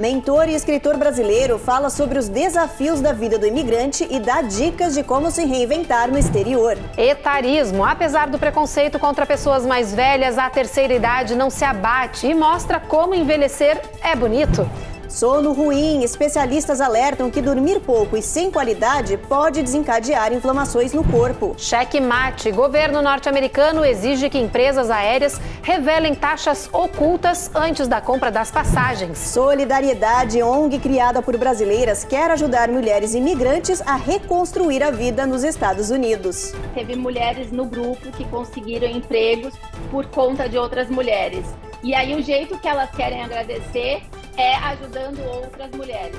Mentor e escritor brasileiro fala sobre os desafios da vida do imigrante e dá dicas de como se reinventar no exterior. Etarismo. Apesar do preconceito contra pessoas mais velhas, a terceira idade não se abate e mostra como envelhecer é bonito. Sono ruim. Especialistas alertam que dormir pouco e sem qualidade pode desencadear inflamações no corpo. Checkmate. Governo norte-americano exige que empresas aéreas revelem taxas ocultas antes da compra das passagens. Solidariedade. ONG criada por brasileiras quer ajudar mulheres imigrantes a reconstruir a vida nos Estados Unidos. Teve mulheres no grupo que conseguiram empregos por conta de outras mulheres. E aí o jeito que elas querem agradecer é ajudando outras mulheres.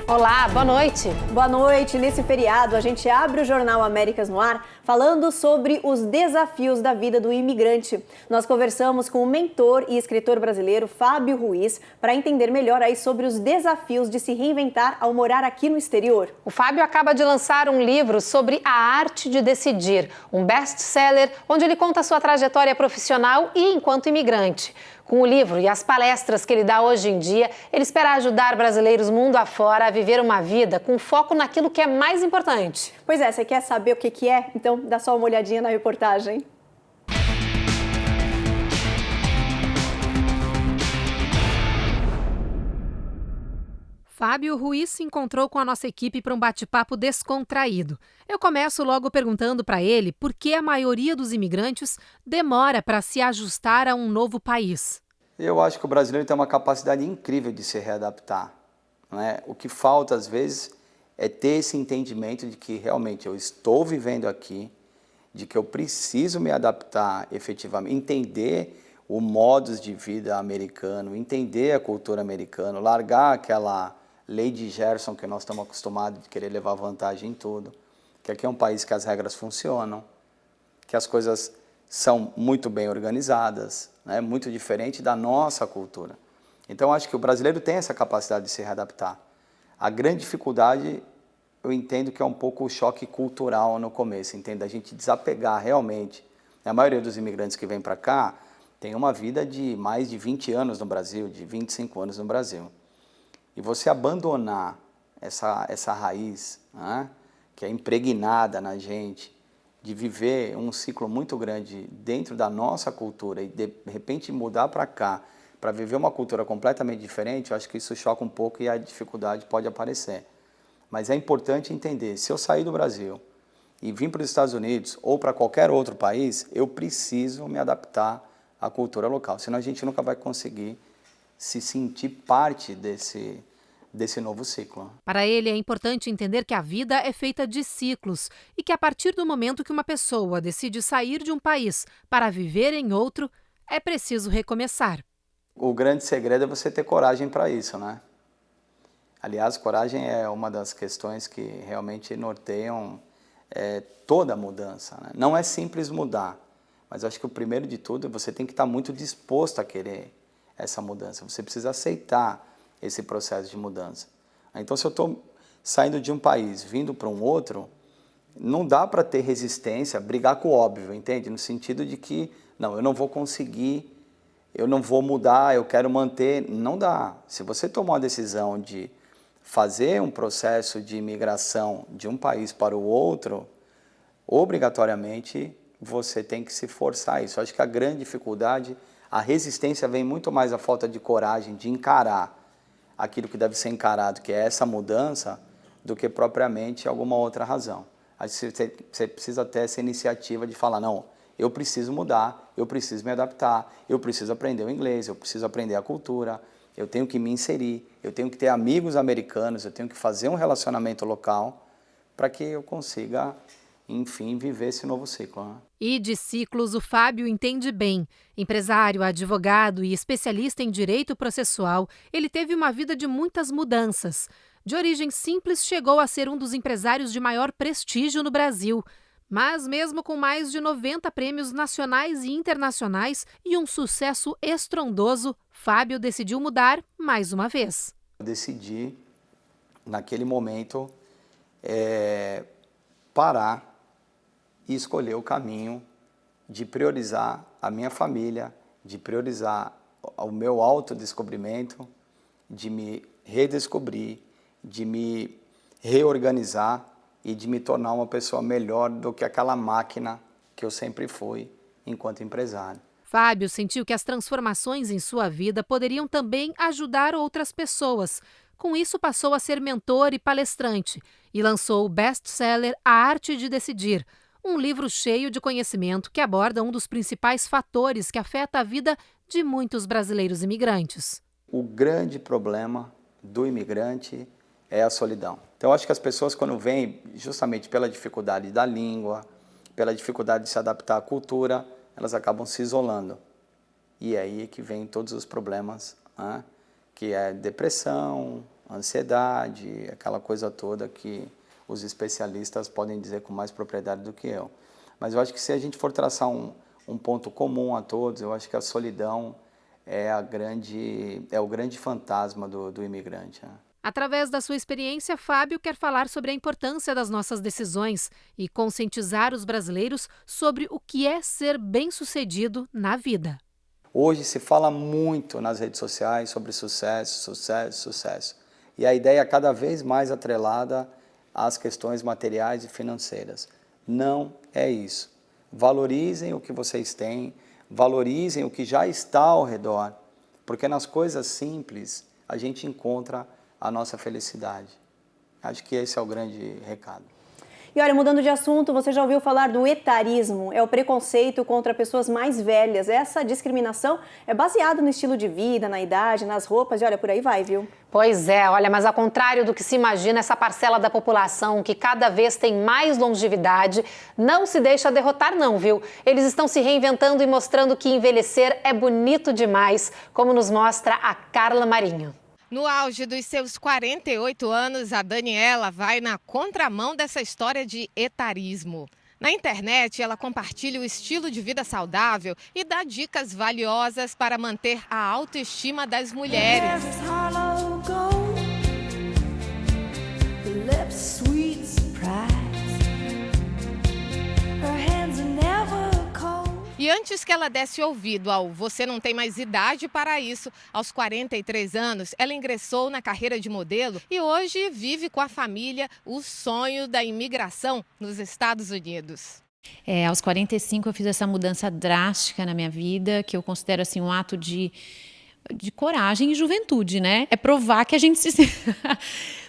Olá, boa noite. Boa noite. Nesse feriado, a gente abre o Jornal Américas no Ar falando sobre os desafios da vida do imigrante. Nós conversamos com o mentor e escritor brasileiro Fábio Ruiz para entender melhor aí sobre os desafios de se reinventar ao morar aqui no exterior. O Fábio acaba de lançar um livro sobre a arte de decidir, um best-seller onde ele conta a sua trajetória profissional e enquanto imigrante. Com o livro e as palestras que ele dá hoje em dia, ele espera ajudar brasileiros mundo afora a viver uma vida com foco naquilo que é mais importante. Pois é, você quer saber o que é? Então dá só uma olhadinha na reportagem. Fábio Ruiz se encontrou com a nossa equipe para um bate-papo descontraído. Eu começo logo perguntando para ele por que a maioria dos imigrantes demora para se ajustar a um novo país. Eu acho que o brasileiro tem uma capacidade incrível de se readaptar, não é? O que falta, às vezes, é ter esse entendimento de que realmente eu estou vivendo aqui, de que eu preciso me adaptar efetivamente, entender o modus de vida americano, entender a cultura americana, largar aquela lei de Gerson que nós estamos acostumados de querer levar vantagem em tudo, que aqui é um país que as regras funcionam, que as coisas são muito bem organizadas, né? Muito diferente da nossa cultura. Então, acho que o brasileiro tem essa capacidade de se readaptar. A grande dificuldade, eu entendo que é um pouco o choque cultural no começo, entende? A gente desapegar realmente. A maioria dos imigrantes que vem para cá tem uma vida de mais de 20 anos no Brasil, de 25 anos no Brasil. E você abandonar essa raiz, né, que é impregnada na gente, de viver um ciclo muito grande dentro da nossa cultura e de repente mudar para cá, para viver uma cultura completamente diferente, eu acho que isso choca um pouco e a dificuldade pode aparecer. Mas é importante entender, se eu sair do Brasil e vir para os Estados Unidos ou para qualquer outro país, eu preciso me adaptar à cultura local, senão a gente nunca vai conseguir se sentir parte desse novo ciclo. Para ele, é importante entender que a vida é feita de ciclos e que a partir do momento que uma pessoa decide sair de um país para viver em outro, é preciso recomeçar. O grande segredo é você ter coragem para isso, né? Aliás, coragem é uma das questões que realmente norteiam toda a mudança, né? Não é simples mudar, mas acho que o primeiro de tudo, você tem que estar muito disposto a querer essa mudança. Você precisa aceitar esse processo de mudança. Então, se eu estou saindo de um país, vindo para um outro, não dá para ter resistência, brigar com o óbvio, entende? No sentido de que, não, eu não vou conseguir, eu não vou mudar, eu quero manter. Não dá. Se você tomar uma decisão de fazer um processo de imigração de um país para o outro, obrigatoriamente você tem que se forçar a isso. Eu acho que a grande dificuldade, a resistência vem muito mais da falta de coragem de encarar aquilo que deve ser encarado, que é essa mudança, do que propriamente alguma outra razão. Acho que você precisa ter essa iniciativa de falar, não, eu preciso mudar, eu preciso me adaptar, eu preciso aprender o inglês, eu preciso aprender a cultura, eu tenho que me inserir, eu tenho que ter amigos americanos, eu tenho que fazer um relacionamento local para que eu consiga, enfim, viver esse novo ciclo, né? E de ciclos o Fábio entende bem. Empresário, advogado e especialista em direito processual, ele teve uma vida de muitas mudanças. De origem simples, chegou a ser um dos empresários de maior prestígio no Brasil. Mas mesmo com mais de 90 prêmios nacionais e internacionais e um sucesso estrondoso, Fábio decidiu mudar mais uma vez. Eu decidi, naquele momento, parar e escolher o caminho de priorizar a minha família, de priorizar o meu autodescobrimento, de me redescobrir, de me reorganizar e de me tornar uma pessoa melhor do que aquela máquina que eu sempre fui enquanto empresário. Fábio sentiu que as transformações em sua vida poderiam também ajudar outras pessoas. Com isso, passou a ser mentor e palestrante e lançou o best-seller A Arte de Decidir, um livro cheio de conhecimento que aborda um dos principais fatores que afeta a vida de muitos brasileiros imigrantes. O grande problema do imigrante é a solidão. Então, eu acho que as pessoas, quando vêm justamente pela dificuldade da língua, pela dificuldade de se adaptar à cultura, elas acabam se isolando. E é aí que vem todos os problemas, né? Que é depressão, ansiedade, aquela coisa toda que os especialistas podem dizer com mais propriedade do que eu. Mas eu acho que se a gente for traçar um ponto comum a todos, eu acho que a solidão é o grande fantasma do imigrante, né? Através da sua experiência, Fábio quer falar sobre a importância das nossas decisões e conscientizar os brasileiros sobre o que é ser bem-sucedido na vida. Hoje se fala muito nas redes sociais sobre sucesso, sucesso, sucesso. E a ideia é cada vez mais atrelada às questões materiais e financeiras. Não é isso. Valorizem o que vocês têm, valorizem o que já está ao redor, porque nas coisas simples a gente encontra a nossa felicidade. Acho que esse é o grande recado. E olha, mudando de assunto, você já ouviu falar do etarismo? É o preconceito contra pessoas mais velhas. Essa discriminação é baseada no estilo de vida, na idade, nas roupas e olha, por aí vai, viu? Pois é, olha, mas ao contrário do que se imagina, essa parcela da população que cada vez tem mais longevidade não se deixa derrotar não, viu? Eles estão se reinventando e mostrando que envelhecer é bonito demais, como nos mostra a Carla Marinho. No auge dos seus 48 anos, a Daniela vai na contramão dessa história de etarismo. Na internet, ela compartilha o estilo de vida saudável e dá dicas valiosas para manter a autoestima das mulheres. E antes que ela desse ouvido ao "você não tem mais idade para isso", aos 43 anos, ela ingressou na carreira de modelo e hoje vive com a família o sonho da imigração nos Estados Unidos. Aos 45 eu fiz essa mudança drástica na minha vida, que eu considero assim um ato de coragem e juventude, né? É provar que a gente se...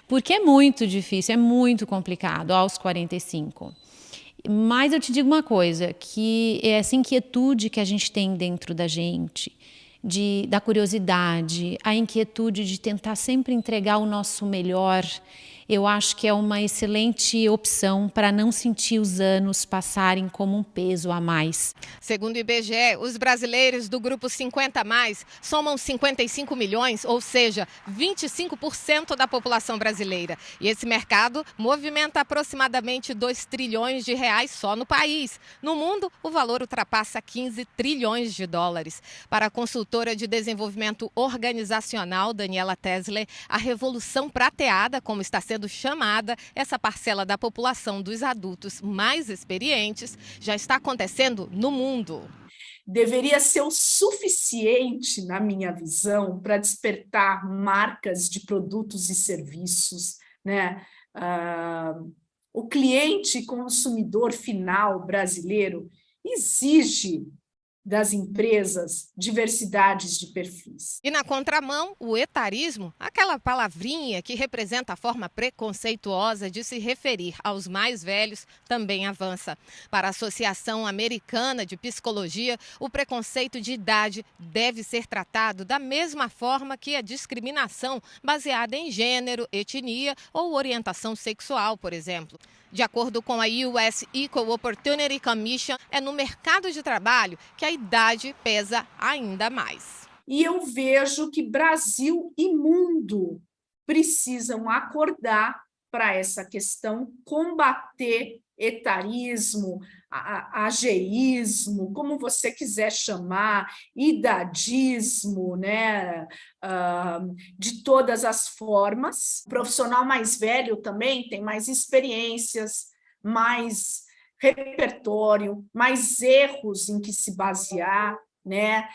Porque é muito difícil, é muito complicado aos 45. Mas eu te digo uma coisa, que é essa inquietude que a gente tem dentro da gente, da curiosidade, a inquietude de tentar sempre entregar o nosso melhor, eu acho que é uma excelente opção para não sentir os anos passarem como um peso a mais. Segundo o IBGE, os brasileiros do grupo 50+, somam 55 milhões, ou seja, 25% da população brasileira. E esse mercado movimenta aproximadamente 2 trilhões de reais só no país. No mundo, o valor ultrapassa 15 trilhões de dólares. Para a consultora de desenvolvimento organizacional, Daniela Tesler, a revolução prateada, como está sendo chamada, essa parcela da população dos adultos mais experientes, já está acontecendo no mundo. Deveria ser o suficiente, na minha visão, para despertar marcas de produtos e serviços, né? O cliente consumidor final brasileiro exige das empresas diversidades de perfis. E na contramão, o etarismo, aquela palavrinha que representa a forma preconceituosa de se referir aos mais velhos, também avança. Para a Associação Americana de Psicologia, o preconceito de idade deve ser tratado da mesma forma que a discriminação baseada em gênero, etnia ou orientação sexual, por exemplo. De acordo com a US Equal Opportunity Commission, é no mercado de trabalho que a idade pesa ainda mais. E eu vejo que Brasil e mundo precisam acordar para essa questão, combater etarismo, ageísmo, como você quiser chamar, idadismo, né? De todas as formas. O profissional mais velho também tem mais experiências, mais repertório, mais erros em que se basear, né?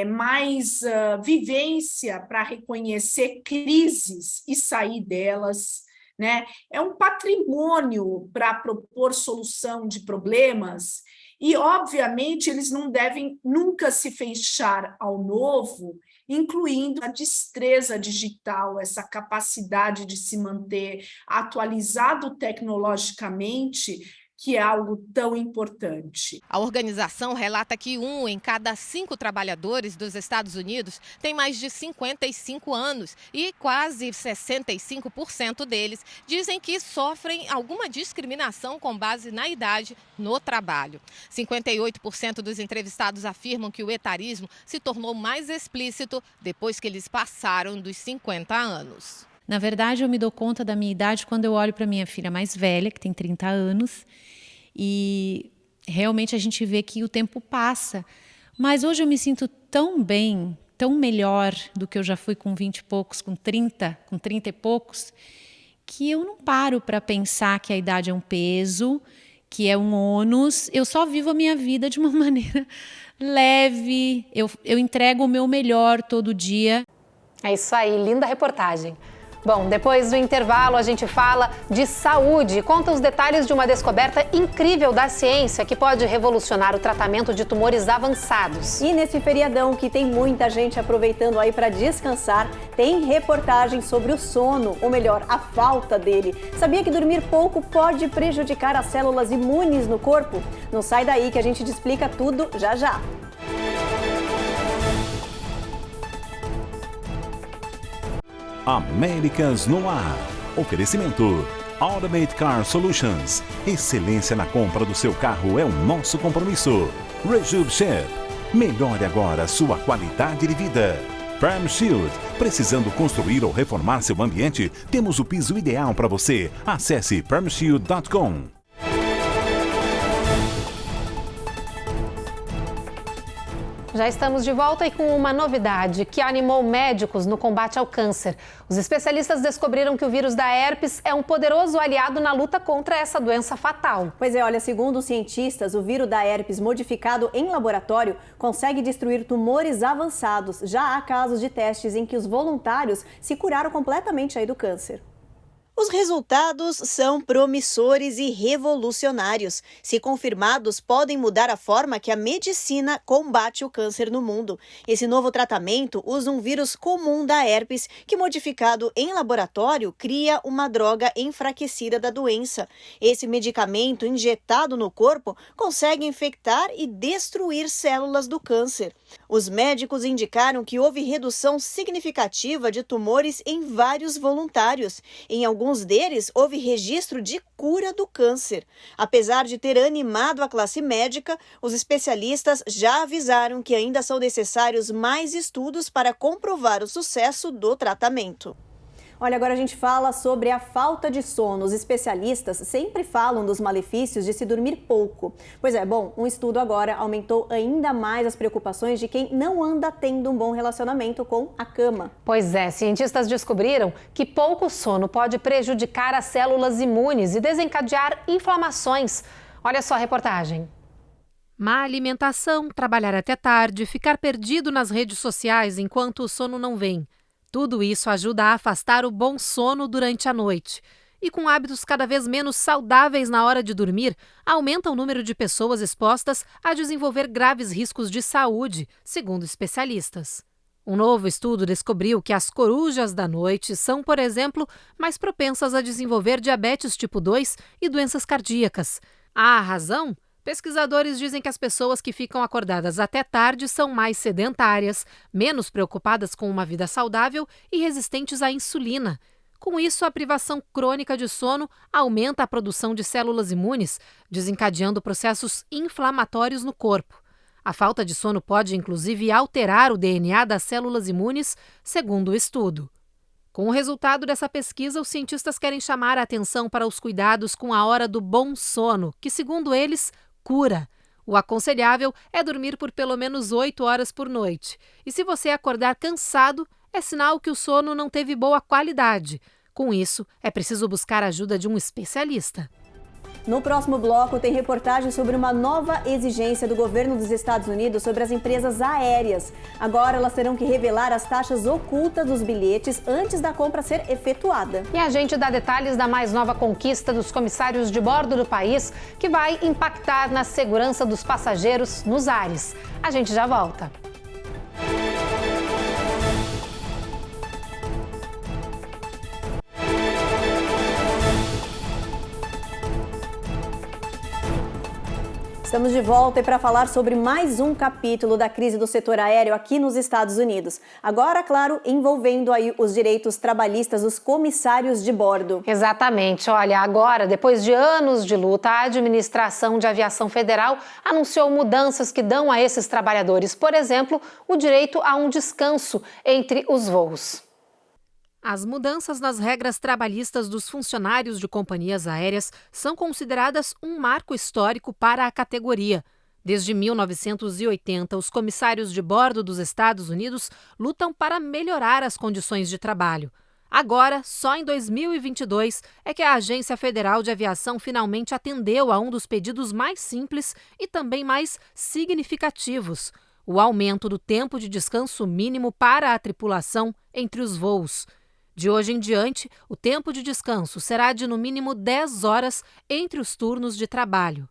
Mais vivência para reconhecer crises e sair delas, né? É um patrimônio para propor solução de problemas e, obviamente, eles não devem nunca se fechar ao novo, incluindo a destreza digital, essa capacidade de se manter atualizado tecnologicamente, que é algo tão importante. A organização relata que 1 em cada 5 trabalhadores dos Estados Unidos tem mais de 55 anos e quase 65% deles dizem que sofrem alguma discriminação com base na idade no trabalho. 58% dos entrevistados afirmam que o etarismo se tornou mais explícito depois que eles passaram dos 50 anos. Na verdade, eu me dou conta da minha idade quando eu olho para minha filha mais velha, que tem 30 anos, e realmente a gente vê que o tempo passa. Mas hoje eu me sinto tão bem, tão melhor do que eu já fui com 20 e poucos, com 30 e poucos, que eu não paro para pensar que a idade é um peso, que é um ônus. Eu só vivo a minha vida de uma maneira leve, eu entrego o meu melhor todo dia. É isso aí, linda reportagem. Bom, depois do intervalo a gente fala de saúde e conta os detalhes de uma descoberta incrível da ciência que pode revolucionar o tratamento de tumores avançados. E nesse feriadão que tem muita gente aproveitando aí para descansar, tem reportagem sobre o sono, ou melhor, a falta dele. Sabia que dormir pouco pode prejudicar as células imunes no corpo? Não sai daí que a gente te explica tudo já já. Américas no Ar. Oferecimento Automate Car Solutions. Excelência na compra do seu carro é o nosso compromisso. Rejuve Shep. Melhore agora sua qualidade de vida. Prime Shield. Precisando construir ou reformar seu ambiente? Temos o piso ideal para você. Acesse primeshield.com. Já estamos de volta e com uma novidade que animou médicos no combate ao câncer. Os especialistas descobriram que o vírus da herpes é um poderoso aliado na luta contra essa doença fatal. Pois é, olha, segundo os cientistas, o vírus da herpes modificado em laboratório consegue destruir tumores avançados. Já há casos de testes em que os voluntários se curaram completamente aí do câncer. Os resultados são promissores e revolucionários. Se confirmados, podem mudar a forma que a medicina combate o câncer no mundo. Esse novo tratamento usa um vírus comum da herpes que, modificado em laboratório, cria uma droga enfraquecida da doença. Esse medicamento injetado no corpo consegue infectar e destruir células do câncer. Os médicos indicaram que houve redução significativa de tumores em vários voluntários. Em alguns deles, houve registro de cura do câncer. Apesar de ter animado a classe médica, os especialistas já avisaram que ainda são necessários mais estudos para comprovar o sucesso do tratamento. Olha, agora a gente fala sobre a falta de sono. Os especialistas sempre falam dos malefícios de se dormir pouco. Pois é, bom, um estudo agora aumentou ainda mais as preocupações de quem não anda tendo um bom relacionamento com a cama. Pois é, cientistas descobriram que pouco sono pode prejudicar as células imunes e desencadear inflamações. Olha só a reportagem. Má alimentação, trabalhar até tarde, ficar perdido nas redes sociais enquanto o sono não vem. Tudo isso ajuda a afastar o bom sono durante a noite. E com hábitos cada vez menos saudáveis na hora de dormir, aumenta o número de pessoas expostas a desenvolver graves riscos de saúde, segundo especialistas. Um novo estudo descobriu que as corujas da noite são, por exemplo, mais propensas a desenvolver diabetes tipo 2 e doenças cardíacas. A razão? Pesquisadores dizem que as pessoas que ficam acordadas até tarde são mais sedentárias, menos preocupadas com uma vida saudável e resistentes à insulina. Com isso, a privação crônica de sono aumenta a produção de células imunes, desencadeando processos inflamatórios no corpo. A falta de sono pode, inclusive, alterar o DNA das células imunes, segundo o estudo. Com o resultado dessa pesquisa, os cientistas querem chamar a atenção para os cuidados com a hora do bom sono, que, segundo eles, cura. O aconselhável é dormir por pelo menos 8 horas por noite. E se você acordar cansado, é sinal que o sono não teve boa qualidade. Com isso, é preciso buscar a ajuda de um especialista. No próximo bloco, tem reportagem sobre uma nova exigência do governo dos Estados Unidos sobre as empresas aéreas. Agora, elas terão que revelar as taxas ocultas dos bilhetes antes da compra ser efetuada. E a gente dá detalhes da mais nova conquista dos comissários de bordo do país, que vai impactar na segurança dos passageiros nos ares. A gente já volta. Estamos de volta e para falar sobre mais um capítulo da crise do setor aéreo aqui nos Estados Unidos. Agora, claro, envolvendo aí os direitos trabalhistas dos comissários de bordo. Exatamente. Olha, agora, depois de anos de luta, a Administração de Aviação Federal anunciou mudanças que dão a esses trabalhadores, por exemplo, o direito a um descanso entre os voos. As mudanças nas regras trabalhistas dos funcionários de companhias aéreas são consideradas um marco histórico para a categoria. Desde 1980, os comissários de bordo dos Estados Unidos lutam para melhorar as condições de trabalho. Agora, só em 2022, é que a Agência Federal de Aviação finalmente atendeu a um dos pedidos mais simples e também mais significativos: o aumento do tempo de descanso mínimo para a tripulação entre os voos. De hoje em diante, o tempo de descanso será de no mínimo 10 horas entre os turnos de trabalho.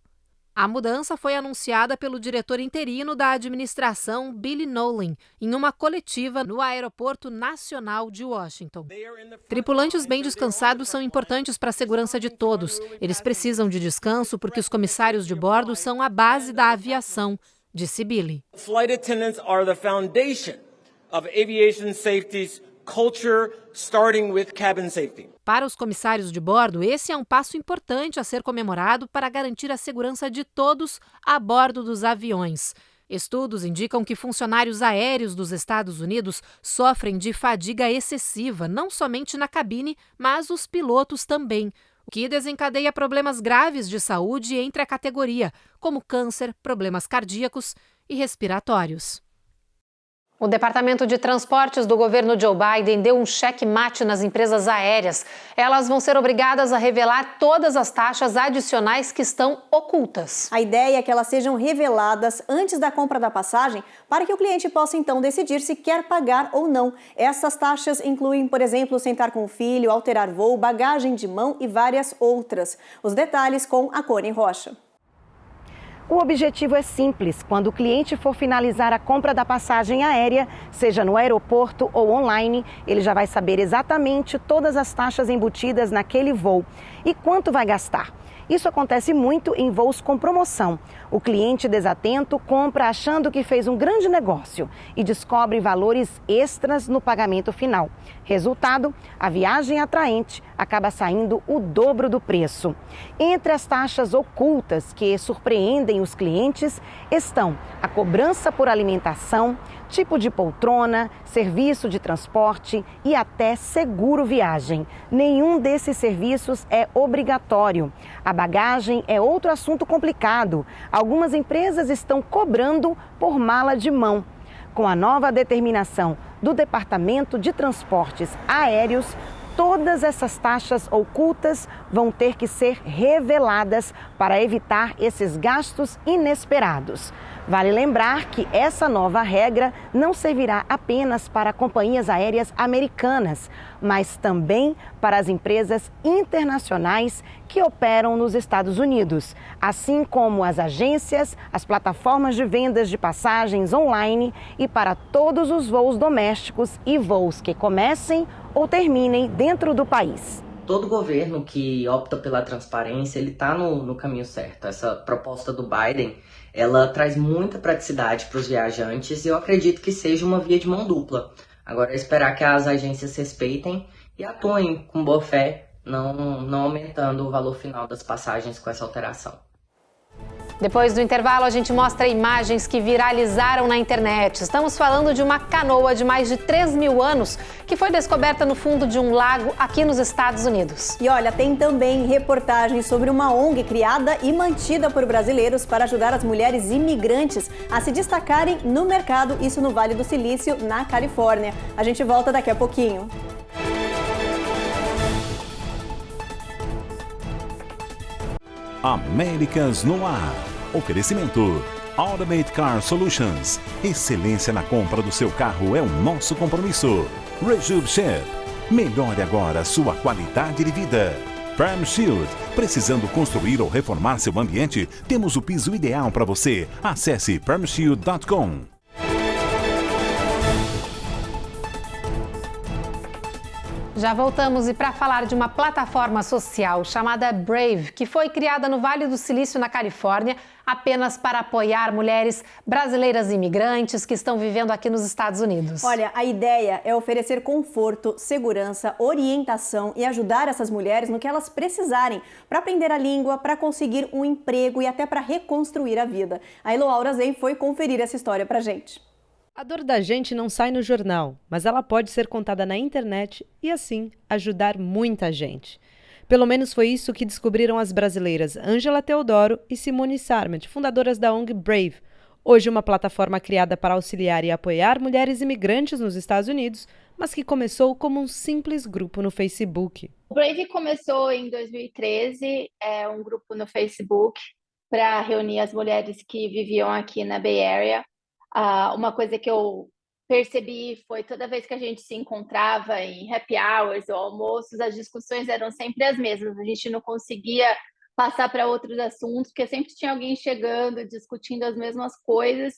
A mudança foi anunciada pelo diretor interino da administração, Billy Nolen, em uma coletiva no Aeroporto Nacional de Washington. Tripulantes bem descansados são importantes para a segurança de todos. Eles precisam de descanso porque os comissários de bordo são a base da aviação, disse Billy. Flight attendants are the foundation of aviation safety's culture, starting with cabin safety. Para os comissários de bordo, esse é um passo importante a ser comemorado para garantir a segurança de todos a bordo dos aviões. Estudos indicam que funcionários aéreos dos Estados Unidos sofrem de fadiga excessiva, não somente na cabine, mas os pilotos também, o que desencadeia problemas graves de saúde entre a categoria, como câncer, problemas cardíacos e respiratórios. O Departamento de Transportes do governo Joe Biden deu um cheque-mate nas empresas aéreas. Elas vão ser obrigadas a revelar todas as taxas adicionais que estão ocultas. A ideia é que elas sejam reveladas antes da compra da passagem para que o cliente possa então decidir se quer pagar ou não. Essas taxas incluem, por exemplo, sentar com o filho, alterar voo, bagagem de mão e várias outras. Os detalhes com a Cone Rocha. O objetivo é simples: quando o cliente for finalizar a compra da passagem aérea, seja no aeroporto ou online, ele já vai saber exatamente todas as taxas embutidas naquele voo e quanto vai gastar. Isso acontece muito em voos com promoção. O cliente desatento compra achando que fez um grande negócio e descobre valores extras no pagamento final. Resultado, a viagem atraente acaba saindo o dobro do preço. Entre as taxas ocultas que surpreendem os clientes estão a cobrança por alimentação, tipo de poltrona, serviço de transporte e até seguro viagem. Nenhum desses serviços é obrigatório. A bagagem é outro assunto complicado. Algumas empresas estão cobrando por mala de mão. Com a nova determinação do Departamento de Transportes Aéreos, todas essas taxas ocultas vão ter que ser reveladas para evitar esses gastos inesperados. Vale lembrar que essa nova regra não servirá apenas para companhias aéreas americanas, mas também para as empresas internacionais que operam nos Estados Unidos, assim como as agências, as plataformas de vendas de passagens online e para todos os voos domésticos e voos que comecem ou terminem dentro do país. Todo governo que opta pela transparência, ele está no caminho certo. Essa proposta do Biden, ela traz muita praticidade para os viajantes e eu acredito que seja uma via de mão dupla. Agora é esperar que as agências respeitem e atuem com boa fé, não aumentando o valor final das passagens com essa alteração. Depois do intervalo, a gente mostra imagens que viralizaram na internet. Estamos falando de uma canoa de mais de 3.000 anos que foi descoberta no fundo de um lago aqui nos Estados Unidos. E olha, tem também reportagens sobre uma ONG criada e mantida por brasileiros para ajudar as mulheres imigrantes a se destacarem no mercado, isso no Vale do Silício, na Califórnia. A gente volta daqui a pouquinho. Américas no Ar. Oferecimento Automate Car Solutions. Excelência na compra do seu carro é o nosso compromisso. Rejub Chef. Melhore agora sua qualidade de vida. Perm Shield. Precisando construir ou reformar seu ambiente? Temos o piso ideal para você. Acesse permshield.com. Já voltamos e para falar de uma plataforma social chamada Brave, que foi criada no Vale do Silício, na Califórnia, apenas para apoiar mulheres brasileiras imigrantes que estão vivendo aqui nos Estados Unidos. Olha, a ideia é oferecer conforto, segurança, orientação e ajudar essas mulheres no que elas precisarem para aprender a língua, para conseguir um emprego e até para reconstruir a vida. A Eloaura Zen foi conferir essa história pra gente. A dor da gente não sai no jornal, mas ela pode ser contada na internet e, assim, ajudar muita gente. Pelo menos foi isso que descobriram as brasileiras Ângela Teodoro e Simone Sarment, fundadoras da ONG Brave, hoje uma plataforma criada para auxiliar e apoiar mulheres imigrantes nos Estados Unidos, mas que começou como um simples grupo no Facebook. O Brave começou em 2013, um grupo no Facebook para reunir as mulheres que viviam aqui na Bay Area. Uma coisa que eu percebi foi toda vez que a gente se encontrava em happy hours ou almoços, as discussões eram sempre as mesmas. A gente não conseguia passar para outros assuntos, porque sempre tinha alguém chegando, discutindo as mesmas coisas.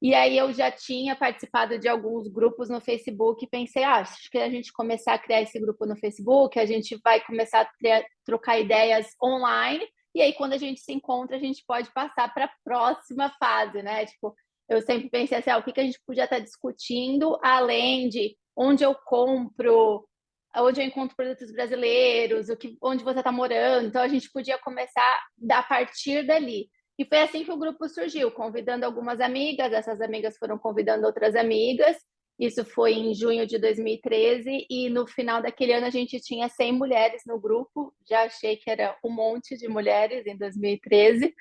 E aí eu já tinha participado de alguns grupos no Facebook e pensei, acho que a gente começar a criar esse grupo no Facebook, a gente vai começar a trocar ideias online, e aí quando a gente se encontra, a gente pode passar para a próxima fase, né? Tipo, eu sempre pensei assim, o que a gente podia estar discutindo, além de onde eu compro, onde eu encontro produtos brasileiros, onde você está morando. Então, a gente podia começar a partir dali. E foi assim que o grupo surgiu, convidando algumas amigas, essas amigas foram convidando outras amigas. Isso foi em junho de 2013, e no final daquele ano a gente tinha 100 mulheres no grupo. Já achei que era um monte de mulheres em 2013.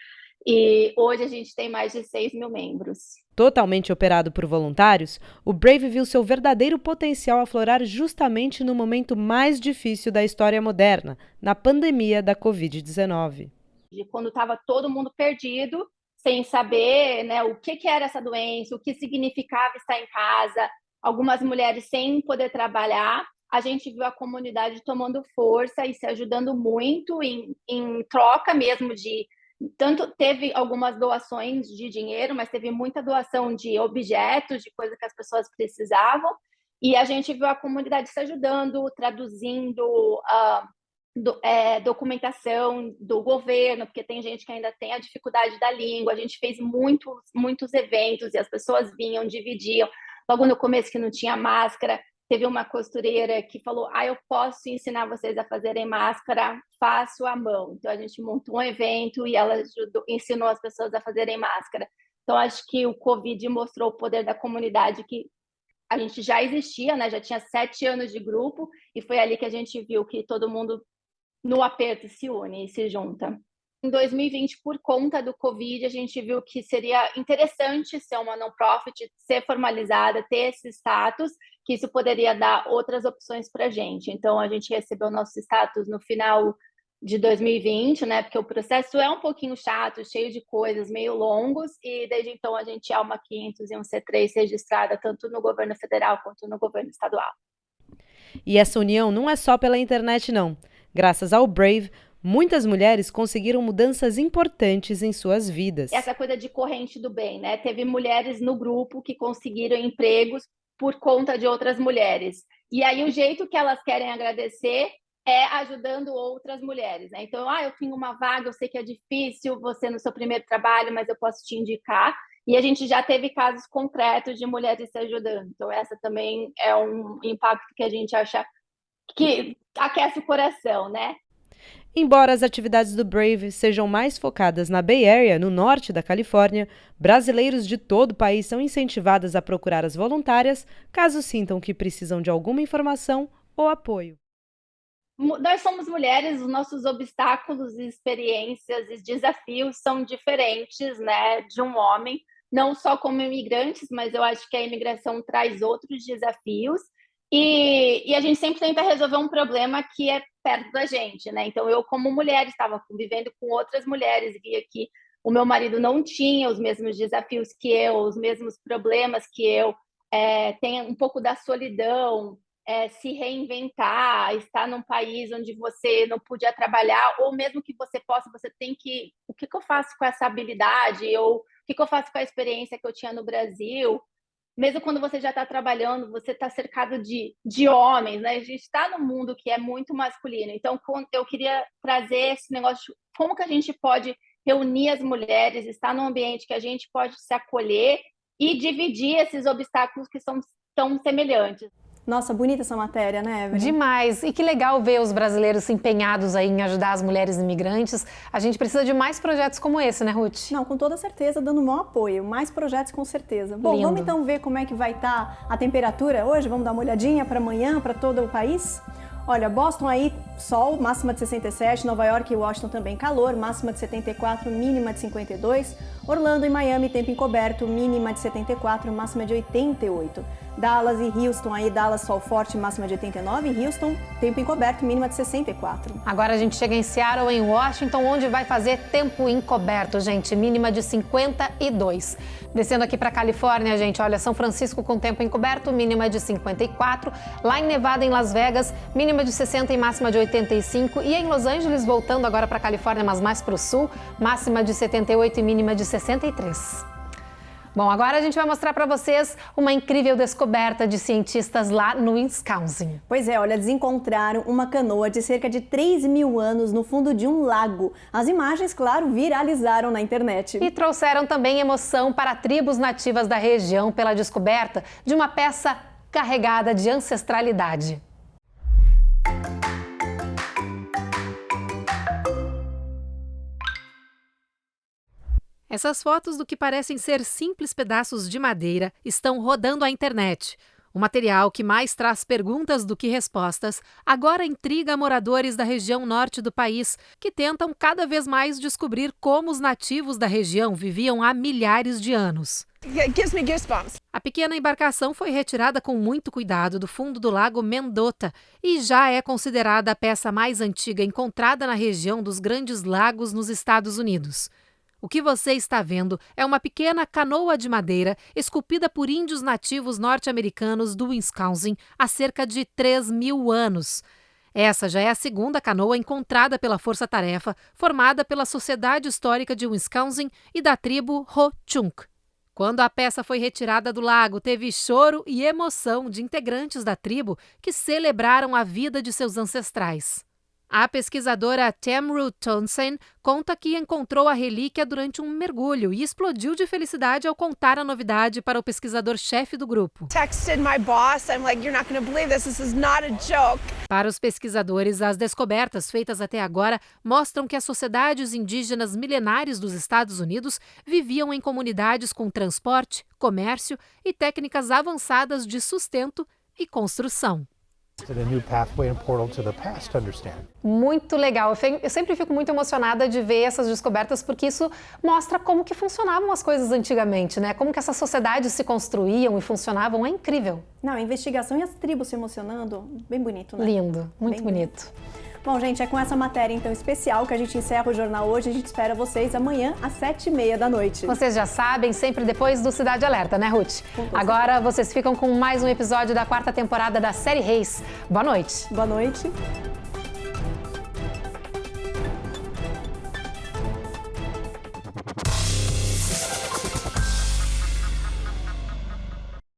E hoje a gente tem mais de 6.000 membros. Totalmente operado por voluntários, o Brave viu seu verdadeiro potencial aflorar justamente no momento mais difícil da história moderna, na pandemia da Covid-19. Quando estava todo mundo perdido, sem saber, né, o que era essa doença, o que significava estar em casa, algumas mulheres sem poder trabalhar, a gente viu a comunidade tomando força e se ajudando muito em troca mesmo de... Tanto teve algumas doações de dinheiro, mas teve muita doação de objetos, de coisas que as pessoas precisavam. E a gente viu a comunidade se ajudando, traduzindo documentação do governo, porque tem gente que ainda tem a dificuldade da língua. A gente fez muitos eventos e as pessoas vinham, dividiam. Logo no começo, que não tinha máscara, teve uma costureira que falou, eu posso ensinar vocês a fazerem máscara fácil à mão. Então, a gente montou um evento e ela ensinou as pessoas a fazerem máscara. Então, acho que o Covid mostrou o poder da comunidade, que a gente já existia, né? Já tinha 7 anos de grupo, e foi ali que a gente viu que todo mundo, no aperto, se une e se junta. Em 2020, por conta do Covid, a gente viu que seria interessante ser uma non-profit, ser formalizada, ter esse status, que isso poderia dar outras opções para a gente. Então, a gente recebeu o nosso status no final de 2020, né? Porque o processo é um pouquinho chato, cheio de coisas, meio longos, e desde então a gente é uma 500 e um C3 registrada tanto no governo federal quanto no governo estadual. E essa união não é só pela internet, não. Graças ao Brave, muitas mulheres conseguiram mudanças importantes em suas vidas. Essa coisa de corrente do bem, né? Teve mulheres no grupo que conseguiram empregos por conta de outras mulheres. E aí o jeito que elas querem agradecer é ajudando outras mulheres, né? Então, eu tenho uma vaga, eu sei que é difícil, você no seu primeiro trabalho, mas eu posso te indicar. E a gente já teve casos concretos de mulheres se ajudando. Então, essa também é um impacto que a gente acha que aquece o coração, né? Embora as atividades do Brave sejam mais focadas na Bay Area, no norte da Califórnia, brasileiros de todo o país são incentivados a procurar as voluntárias caso sintam que precisam de alguma informação ou apoio. Nós somos mulheres, os nossos obstáculos, experiências e desafios são diferentes, né, de um homem, não só como imigrantes, mas eu acho que a imigração traz outros desafios e a gente sempre tenta resolver um problema que é perto da gente, né? Então, eu como mulher estava convivendo com outras mulheres, via que o meu marido não tinha os mesmos desafios que eu, os mesmos problemas que eu, tem um pouco da solidão, se reinventar, estar num país onde você não podia trabalhar, ou mesmo que você possa, você tem que... O que eu faço com essa habilidade? Ou o que eu faço com a experiência que eu tinha no Brasil? Mesmo quando você já está trabalhando, você está cercado de homens, né? A gente está num mundo que é muito masculino. Então, eu queria trazer esse negócio, como que a gente pode reunir as mulheres, estar num ambiente que a gente pode se acolher e dividir esses obstáculos que são tão semelhantes. Nossa, bonita essa matéria, né, Evelyn? Demais. E que legal ver os brasileiros empenhados aí em ajudar as mulheres imigrantes. A gente precisa de mais projetos como esse, né, Ruth? Não, com toda certeza, dando um bom apoio. Mais projetos com certeza. Bom, lindo. Vamos então ver como é que vai estar a temperatura hoje? Vamos dar uma olhadinha para amanhã, para todo o país? Olha, Boston aí, sol, máxima de 67, Nova York e Washington também calor, máxima de 74, mínima de 52, Orlando e Miami, tempo encoberto, mínima de 74, máxima de 88. Dallas e Houston, aí Dallas sol forte, máxima de 89, Houston, tempo encoberto, mínima de 64. Agora a gente chega em Seattle, em Washington, onde vai fazer tempo encoberto, gente, mínima de 52. Descendo aqui para Califórnia, gente, olha, São Francisco com tempo encoberto, mínima de 54. Lá em Nevada, em Las Vegas, mínima de 60 e máxima de 85. E em Los Angeles, voltando agora para Califórnia, mas mais para o sul, máxima de 78 e mínima de 63. Bom, agora a gente vai mostrar para vocês uma incrível descoberta de cientistas lá no Wisconsin. Pois é, olha, eles encontraram uma canoa de cerca de 3.000 anos no fundo de um lago. As imagens, claro, viralizaram na internet. E trouxeram também emoção para tribos nativas da região pela descoberta de uma peça carregada de ancestralidade. Essas fotos do que parecem ser simples pedaços de madeira estão rodando a internet. O material, que mais traz perguntas do que respostas, agora intriga moradores da região norte do país, que tentam cada vez mais descobrir como os nativos da região viviam há milhares de anos. A pequena embarcação foi retirada com muito cuidado do fundo do lago Mendota e já é considerada a peça mais antiga encontrada na região dos Grandes Lagos nos Estados Unidos. O que você está vendo é uma pequena canoa de madeira esculpida por índios nativos norte-americanos do Wisconsin há cerca de 3.000 anos. Essa já é a segunda canoa encontrada pela Força Tarefa, formada pela Sociedade Histórica de Wisconsin e da tribo Ho-Chunk. Quando a peça foi retirada do lago, teve choro e emoção de integrantes da tribo que celebraram a vida de seus ancestrais. A pesquisadora Tamru Townsend conta que encontrou a relíquia durante um mergulho e explodiu de felicidade ao contar a novidade para o pesquisador-chefe do grupo. Para os pesquisadores, as descobertas feitas até agora mostram que as sociedades indígenas milenares dos Estados Unidos viviam em comunidades com transporte, comércio e técnicas avançadas de sustento e construção. Muito legal. Eu sempre fico muito emocionada de ver essas descobertas porque isso mostra como que funcionavam as coisas antigamente, né? Como que essas sociedades se construíam e funcionavam. É incrível. Não, a investigação e as tribos se emocionando, bem bonito, né? Lindo, muito bonito. Bom, gente, é com essa matéria então especial que a gente encerra o jornal hoje. A gente espera vocês amanhã às 7h30 da noite. Vocês já sabem, sempre depois do Cidade Alerta, né, Ruth? Agora vocês ficam com mais um episódio da 4ª temporada da série Reis. Boa noite. Boa noite.